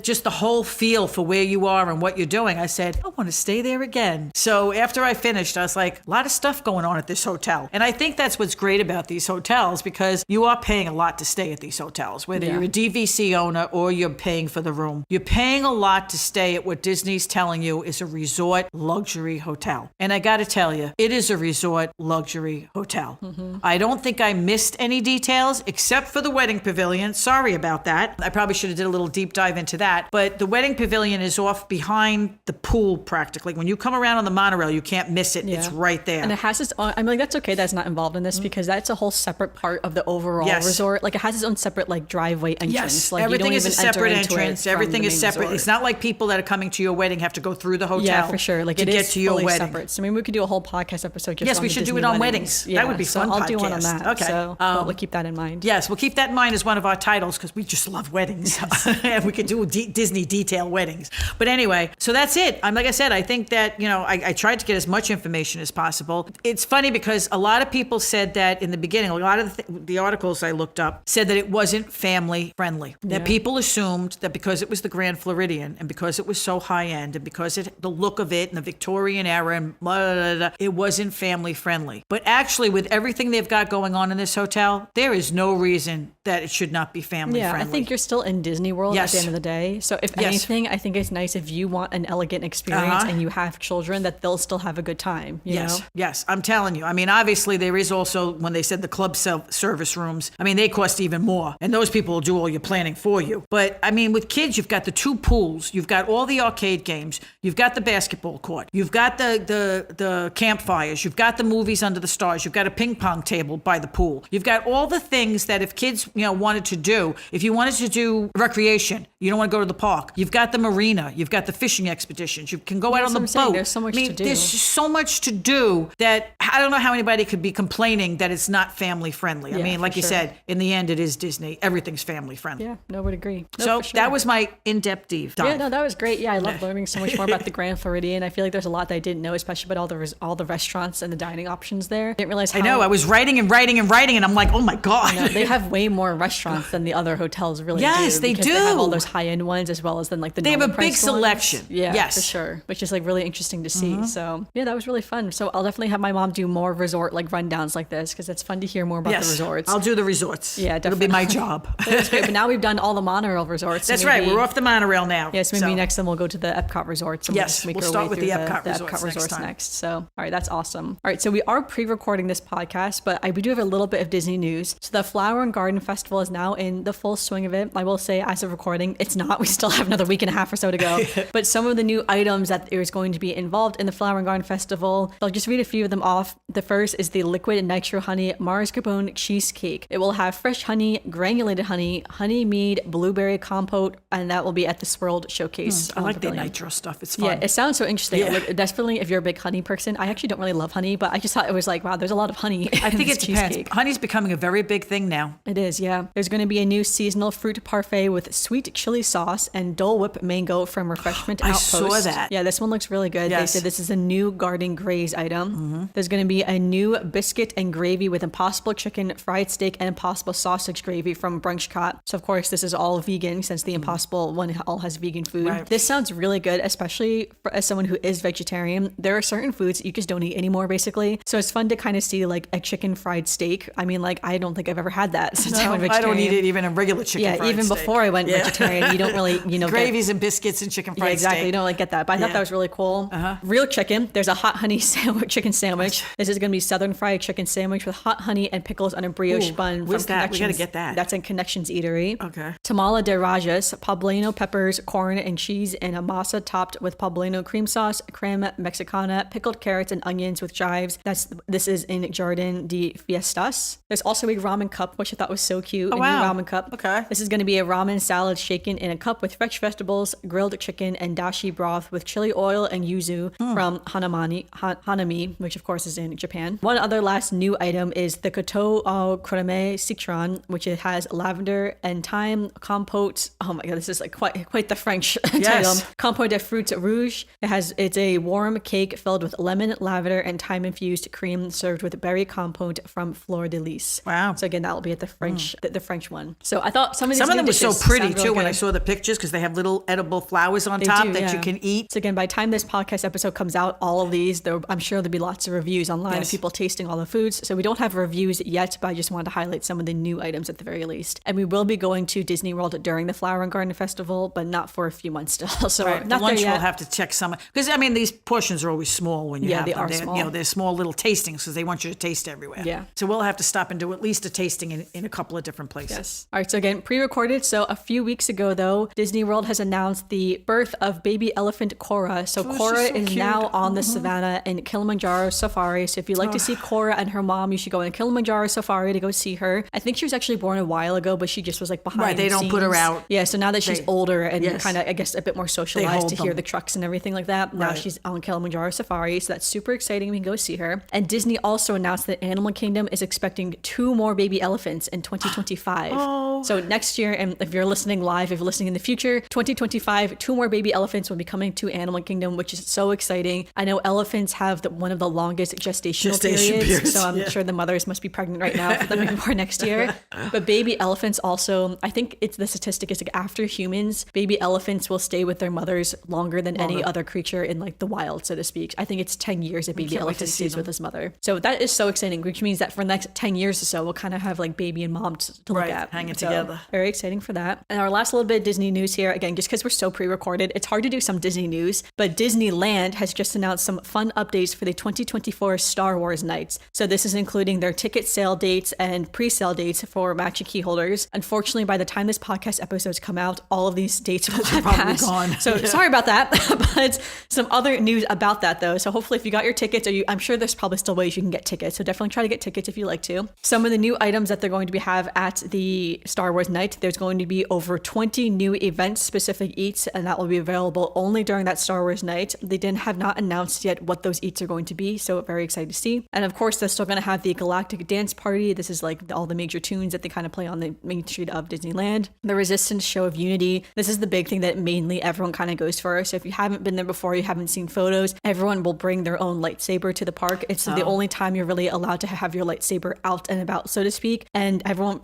just the whole feel for where you are and what you're doing, I said, I want to stay there again. So after I finished, I was like, a lot of stuff going on at this hotel. And I think that's what's great about these hotels because you are paying a lot to stay at these hotels, whether you're a DVC owner or you're paying for the room. You're paying a lot to stay at what Disney's telling you is a resort luxury hotel. And I got to tell you, it is a resort luxury hotel. I don't think I missed any details except for the wedding pavilion. Sorry about that. I probably should have did a little deep dive into that. But the wedding pavilion is off behind the pool practically. When you come around on the monorail, you can't miss it. Yeah. It's right there. And it has its own, I'm like, that's okay that's not involved in this because that's a whole separate part of the overall resort. Like it has its own separate like driveway entrance. Yes, like, everything you don't is a even separate enter entrance. Everything is separate. Resort. It's not like people that are coming to your wedding have to go through the hotel. Yeah, for sure. Like to it get is to your fully wedding. separate. So maybe we could do a whole podcast episode just yes, on we the should Disney do it on weddings. weddings. That would be fun. I'll podcast. do one on that. Okay. So we'll keep that in mind. Yes, we'll keep that in mind as one of our titles because we just love weddings. And we could do Disney detail weddings. But anyway, so that's it. Like I said, I think that, I tried to get as much information as possible. It's funny because a lot of people said that in the beginning, a lot of the articles I looked up said that it wasn't family friendly. Yeah. That people assumed that because it was the Grand Floridian and because it was so high end and because the look of it and the Victorian era and blah, blah, blah, it wasn't family friendly. But actually, with everything they've got going on in this hotel, there is no reason that it should not be family friendly. I think you're still in Disney World at the end of the day. So if anything, I think it's nice if you want an elegant experience and you have children, that they'll still have a good time. You know? Yes. I'm telling you. I mean, obviously there is also, when they said the club service rooms, I mean, they cost even more. And those people will do all your planning for you. But I mean, with kids, you've got the 2 pools, you've got all the arcade games, you've got the basketball court, you've got the campfires, you've got the movies under the stars, you've got a ping pong table by the pool. You've got all the things that if kids, wanted to do, if you wanted to do recreation, you don't want to go to the park. You've got the marina, you've got the fishing expeditions, you can go out on the boat. There's so much to do. There's so much to do that I don't know how anybody could be complaining that it's not family friendly. I mean, like you said, in the end, it is Disney. Everything's family friendly. Yeah, no, would agree. So that was my in-depth dive. Yeah, no, that was great. Yeah, I love learning so much more about the Grand Floridian. I feel like there's a lot that I didn't know, especially about all the restaurants and the dining options there. I didn't realize how... I know. I was writing, and I'm like, oh my God. They have way more restaurants than the other hotels really do. Yes, they do. They have all those high-end ones as well as then like the They have a big selection. Ones. Yeah, for sure. Which is like really interesting to see. So yeah, that was really fun. So I'll definitely have my mom do more resort like rundowns like this because it's fun to hear more about the resorts. I'll do the resorts. Yeah, definitely. It'll be my job. That's great. But now we've done all the monorail resorts. That's right. We're off the monorail now. Yes, maybe next time we'll go to the Epcot resorts. And we'll start with the Epcot resorts next. So all right, that's awesome. All right, so we are pre-recording this podcast, but we do have a little bit of Disney news. So the Flower and Garden Festival is now in the full swing of it. I will say, as of recording, it's not. We still have another week and a half or so to go. But some of the new items that is going to be involved in the Flower and Garden Festival, I'll just read a few of them off. The first is the liquid nitro honey mascarpone cheesecake. It will have fresh honey, granulated honey, honey mead, blueberry compote, and that will be at the Swirled Showcase. I like the nitro stuff. It's fun. Yeah, it sounds so interesting. Yeah. Like, definitely, if you're a big honey person, I actually don't really love honey, but I just thought it was like, wow, there's a lot of honey. I think it depends. Honey's becoming a very big thing now. It is, yeah. There's going to be a new seasonal fruit parfait with sweet chili sauce and Dole Whip mango from Refreshment Outpost. I saw that. Yeah, this one looks really good. Yes. They said this is a new Garden Graze item. Mm-hmm. There's going to be a new biscuit and gravy with Impossible chicken, fried steak, and Impossible sausage gravy from Brunch Cot. So, of course, this is all vegan since the Impossible one all has vegan food. Right. This sounds really good, especially as someone who is vegetarian. There are certain foods you just don't eat anymore, basically. So it's fun to kind of see like a chicken fried steak. I mean, like, I don't think I've ever had that since I went vegetarian. I don't eat it even a regular chicken fried even steak. Before I went vegetarian, you don't really, gravies and biscuits and chicken fried exactly. steak. You don't like get that. But I thought that was really cool. Real chicken. There's a hot honey chicken sandwich. This is going to be Southern fried chicken sandwich with hot honey and pickles on a brioche bun. Where's that? We got to get that. That's in Connections Eatery. Okay. Tamala de Rajas, poblano peppers, corn, and cheese in a masa topped with poblano cream sauce, creme mexicana, pickled carrots and onions with chives. This is in Jardin de Fiestas. There's also a ramen cup, which I thought was so cute. Oh, wow. New ramen cup. Okay. This is going to be a ramen salad shaken in a cup with fresh vegetables, grilled chicken, and dashi broth with chili oil and yuzu from Hanami, which of course is in Japan. One other last new item is the Coteau au crème citron, which it has lavender and thyme compote. Oh my god, this is like quite the French title. Compote de fruits rouge. It's a warm cake filled with lemon, lavender, and thyme infused cream served with berry compote from Fleur de Lis. Wow. So again, that will be at the French the French one. So I thought some of them were so pretty too when I saw the pictures because they have little edible flowers on top that you can eat. So again, by the time this podcast episode comes out, all of these, I'm sure there'll be lots of reviews online of people tasting all the foods. So we don't have reviews yet, but I just wanted to highlight some of the new items at the very least. And we will be going to Disney World during the Flower and Garden Festival, but not for a few months still. So not lunch we'll have to check some because I mean these portions are always small when you have them. They are small. They're small little tastings because they want you to taste everywhere. Yeah. So we'll have to stop and do at least a tasting in a couple of different places. Yes. All right. So again, pre-recorded. So a few weeks ago, though, Disney World has announced the birth of baby elephant Cora. So Cora is cute. Now on the savannah in Kilimanjaro Safari. So if you'd like to see Cora and her mom, you should go on Kilimanjaro Safari to go see her. I think she was actually born a while ago, but she just was like behind the scenes. They don't put her out. Yeah. So now that she's older and kind of, I guess, a bit more socialized to hear the trucks and everything like that, now she's on Kilimanjaro Safari. So that's super exciting. We can go see her. And Disney also announced that Animal Kingdom is expecting 2 more baby elephants in 2020. 2025. So next year, and if you're listening live, if you're listening in the future, 2025, 2 more baby elephants will be coming to Animal Kingdom, which is so exciting. I know elephants have one of the longest gestational periods, so I'm sure the mothers must be pregnant right now for them to be born next year. But baby elephants also, I think the statistic is like after humans, baby elephants will stay with their mothers longer than any other creature in like the wild, so to speak. I think it's 10 years a baby elephant stays with his mother. So that is so exciting, which means that for the next 10 years or so, we'll kind of have like baby and mom to look at. Hanging together. Very exciting for that. And our last little bit of Disney news here, again, just because we're so pre-recorded, it's hard to do some Disney news, but Disneyland has just announced some fun updates for the 2024 Star Wars nights. So this is including their ticket sale dates and pre-sale dates for Match and Key holders. Unfortunately, by the time this podcast episodes come out, all of these dates will have passed. Gone. So sorry about that, but some other news about that though. So hopefully if you got your tickets, I'm sure there's probably still ways you can get tickets. So definitely try to get tickets if you like to. Some of the new items that they're going to have at the Star Wars night, there's going to be over 20 new event-specific eats, and that will be available only during that Star Wars night. They have not announced yet what those eats are going to be, so very excited to see. And of course, they're still going to have the Galactic Dance Party. This is like all the major tunes that they kind of play on the main street of Disneyland. The Resistance Show of Unity. This is the big thing that mainly everyone kind of goes for. So if you haven't been there before, you haven't seen photos, everyone will bring their own lightsaber to the park. It's the only time you're really allowed to have your lightsaber out and about, so to speak. And everyone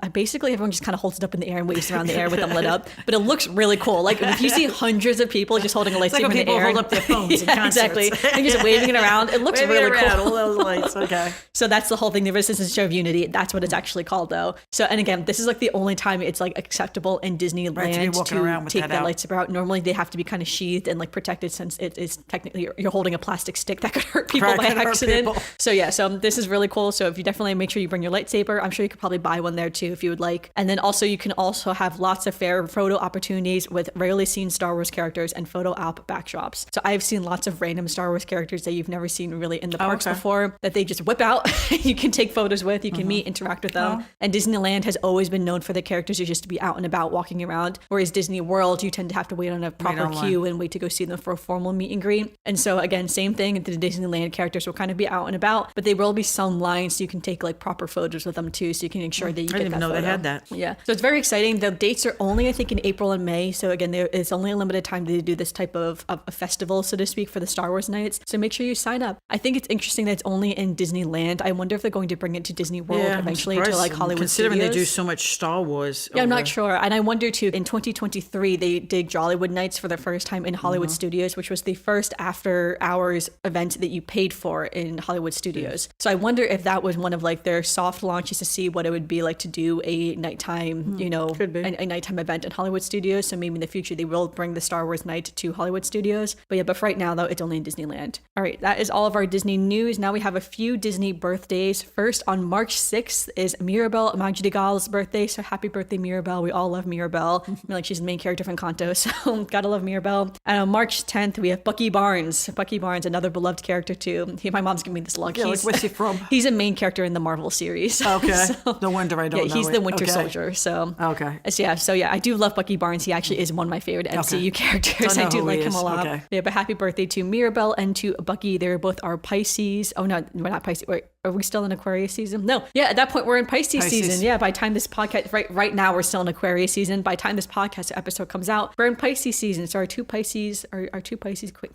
just kind of holds it up in the air and waves around the air with them lit up. But it looks really cool. Like if you see hundreds of people just holding a lightsaber in the air. Hold up their phones yeah, exactly. And just waving it around. It looks really cool. All those lights. Okay. So that's the whole thing. The Resistance Show of Unity. That's what it's actually called though. So, and again, this is like the only time it's like acceptable in Disneyland to take that lightsaber out. Normally they have to be kind of sheathed and like protected, since it is technically you're holding a plastic stick that could hurt people by accident. So yeah, so this is really cool. So if you definitely make sure you bring your lightsaber, I'm sure you could probably buy one there too if you would like. And then also you can also have lots of fair photo opportunities with rarely seen Star Wars characters and photo op backdrops. So I've seen lots of random Star Wars characters that you've never seen really in the parks before that they just whip out. You can take photos with, you can meet, interact with them. And Disneyland has always been known for the characters who just to be out and about walking around, whereas Disney World, you tend to have to wait on a proper queue and wait to go see them for a formal meet and greet. And so again, same thing, the Disneyland characters will kind of be out and about, but they will be some lines so you can take like proper photos with them too, so you can ensure that you get that photo. I didn't even know they had that. Yeah. So it's very exciting. The dates are only, I think, in April and May. So again, it's only a limited time to do this type of a festival, so to speak, for the Star Wars nights. So make sure you sign up. I think it's interesting that it's only in Disneyland. I wonder if they're going to bring it to Disney World eventually to like Hollywood considering Studios. They do so much Star Wars. Yeah, I'm not sure. And I wonder too, in 2023, they did Jollywood Nights for the first time in Hollywood Studios, which was the first after hours event that you paid for in Hollywood Studios. So I wonder if that was one of like their soft launches to see what it would be like to do a nighttime, a nighttime event in Hollywood Studios. So maybe in the future they will bring the Star Wars night to Hollywood Studios. But for right now though, it's only in Disneyland. All right, that is all of our Disney news. Now we have a few Disney birthdays. First, on March 6th is Mirabel Madrigal's birthday. So happy birthday, Mirabel. We all love Mirabel. I mean, like she's the main character from Encanto, so gotta love Mirabel. And on March 10th, we have Bucky Barnes. Bucky Barnes, another beloved character too. My mom's giving me this look. Yeah, where's he from? He's a main character in the Marvel series. Okay. So, no wonder I don't know. Yeah, he's the Winter Soldier. So I do love Bucky Barnes. He actually is one of my favorite MCU characters. I do like him a lot. Okay. Yeah, but happy birthday to Mirabel and to Bucky. They both are Pisces. Oh no, we're not Pisces. Wait, are we still in Aquarius season? No. Yeah, at that point we're in Pisces season. Yeah, by the time this podcast, right now we're still in Aquarius season. By the time this podcast episode comes out, we're in Pisces season. So our two Pisces,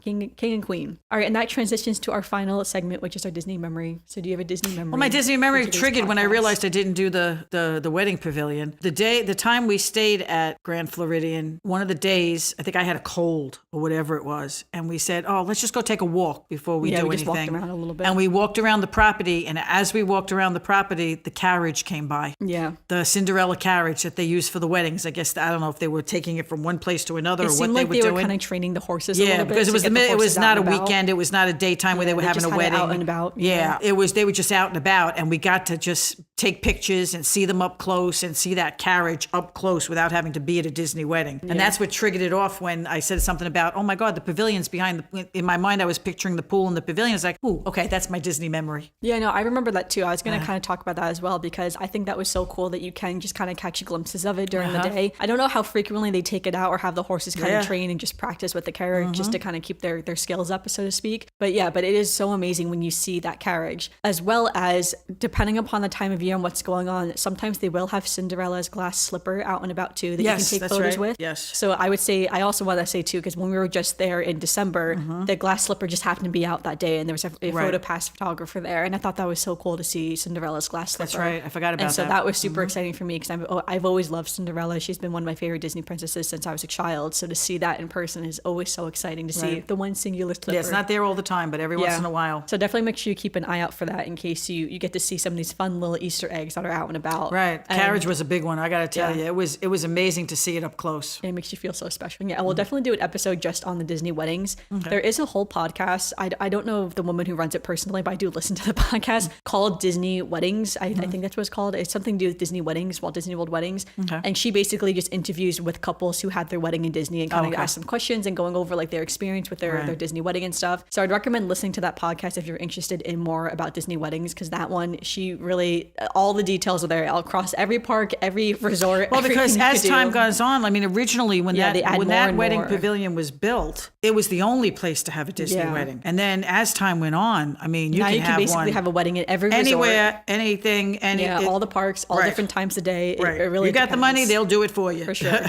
king and queen. All right, and that transitions to our final segment, which is our Disney memory. So do you have a Disney memory? Well, my Disney memory triggered when I realized I didn't do the wedding pavilion. The time we stayed at Grand Floridian, one of the days, I think I had a cold or whatever it was, and we said, "Oh, let's just go take a walk before we do anything." Just walked around a little bit. And we walked around the property, and as we walked around the property, the carriage came by. Yeah. The Cinderella carriage that they use for the weddings. I guess I don't know if they were taking it from one place to another or what they were doing. It seemed like they were kind of training the horses a little bit. Because it was not a weekend. It was not a daytime where they were having a wedding. Out and about. Yeah. They were just out and about, and we got to just take pictures and see them up close and see that carriage up close without having to be at a Disney wedding. And that's what triggered it off when I said something about, oh my God, the pavilion's behind in my mind I was picturing the pool and the pavilion. I was like, ooh, okay, that's my Disney memory. Yeah, no, I remember that too. I was going to kind of talk about that as well, because I think that was so cool that you can just kind of catch glimpses of it during the day. I don't know how frequently they take it out or have the horses kind of train and just practice with the carriage just to kind of keep their skills up, so to speak. But it is so amazing when you see that carriage, as well as depending upon the time of heavy on what's going on, sometimes they will have Cinderella's glass slipper out and about too that you can take photos with. Yes. So I would say, I also want to say too, because when we were just there in December, the glass slipper just happened to be out that day, and there was a photo pass photographer there, and I thought that was so cool to see Cinderella's glass slipper. That's right. I forgot about that. And so that was super exciting for me, because I've always loved Cinderella. She's been one of my favorite Disney princesses since I was a child. So to see that in person is always so exciting to see the one singular slipper. Yeah, it's not there all the time, but every once in a while. So definitely make sure you keep an eye out for that in case you get to see some of these fun little Easter eggs that are out and about. Right. Carriage was a big one. I got to tell you, it was amazing to see it up close. It makes you feel so special. Yeah, we'll definitely do an episode just on the Disney weddings. Okay. There is a whole podcast. I don't know the woman who runs it personally, but I do listen to the podcast called Disney Weddings. I think that's what it's called. It's something to do with Disney weddings, Walt Disney World weddings. Okay. And she basically just interviews with couples who had their wedding in Disney and kind of ask them questions and going over like their experience with their Disney wedding and stuff. So I'd recommend listening to that podcast if you're interested in more about Disney weddings, because that one, she really, all the details are there across every park, every resort. Well, because as time goes on, I mean, originally when that wedding pavilion was built, it was the only place to have a Disney wedding. And then as time went on, I mean, you can basically have a wedding at every anywhere, resort. anything, all the parks, all different times of day. Right. It really you got the money, they'll do it for you. For sure.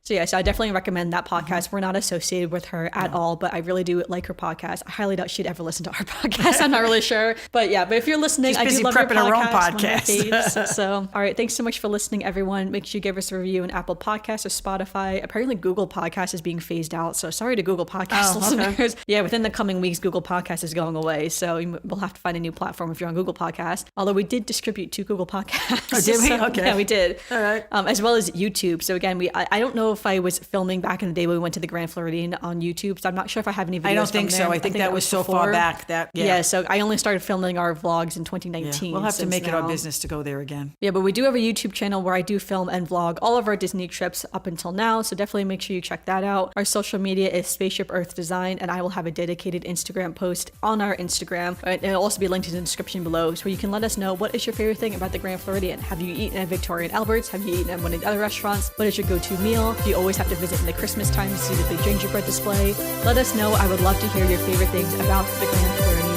So I definitely recommend that podcast. We're not associated with her at all, but I really do like her podcast. I highly doubt she'd ever listen to our podcast. I'm not really sure. But if you're listening, I do love your podcast. Her own podcast. So, all right. Thanks so much for listening, everyone. Make sure you give us a review on Apple Podcasts or Spotify. Apparently, Google Podcasts is being phased out. So sorry to Google Podcast listeners. Yeah, within the coming weeks, Google Podcasts is going away. So we'll have to find a new platform if you're on Google Podcasts. Although we did distribute to Google Podcasts. Oh, did we? Okay. Yeah, we did. All right. As well as YouTube. So again, I don't know if I was filming back in the day when we went to the Grand Floridian on YouTube. So I'm not sure if I have any videos. I don't think so. I think that was so far back that so I only started filming our vlogs in 2019. We'll have to make it our business to go there again. Yeah, but we do have a YouTube channel where I do film and vlog all of our Disney trips up until now. So definitely make sure you check that out. Our social media is Spaceship Earth Design, and I will have a dedicated Instagram post on our Instagram. And it'll also be linked in the description below, so you can let us know what is your favorite thing about the Grand Floridian. Have you eaten at Victoria and Albert's? Have you eaten at one of the other restaurants? What is your go-to meal? Do you always have to visit in the Christmas time to see the big gingerbread display? Let us know. I would love to hear your favorite things about the Grand Floridian.